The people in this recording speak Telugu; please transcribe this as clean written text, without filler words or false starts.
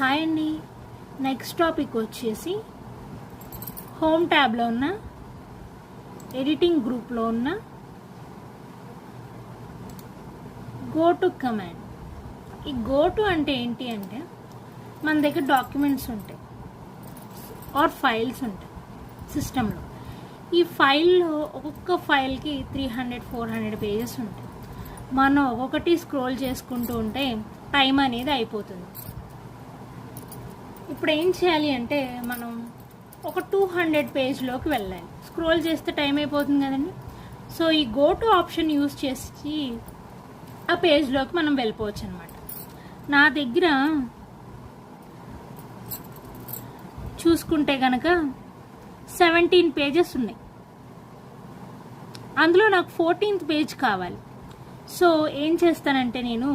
హాయ్ అండి. నెక్స్ట్ టాపిక్ వచ్చేసి హోమ్ ట్యాబ్లో ఉన్న ఎడిటింగ్ గ్రూప్లో ఉన్న గో టు కమాండ్. ఈ గో టు అంటే ఏంటి అంటే మన దగ్గర డాక్యుమెంట్స్ ఉంటాయి ఆర్ ఫైల్స్ ఉంటాయి సిస్టంలో. ఈ ఫైల్లో ఒక్కొక్క ఫైల్కి 300-400 పేజెస్ ఉంటాయి. మనం ఒక్కొక్కటి స్క్రోల్ చేసుకుంటూ ఉంటే టైం అనేది అయిపోతుంది. ఇప్పుడు ఏం చేయాలి అంటే మనం ఒక 200 పేజ్లోకి వెళ్ళాలి. స్క్రోల్ చేస్తే టైం అయిపోతుంది కదండి. సో ఈ గో టు ఆప్షన్ యూజ్ చేసి ఆ పేజ్లోకి మనం వెళ్ళిపోవచ్చు అనమాట. నా దగ్గర చూసుకుంటే కనుక 17 పేజెస్ ఉన్నాయి. అందులో నాకు 14th పేజ్ కావాలి. సో ఏం చేస్తానంటే నేను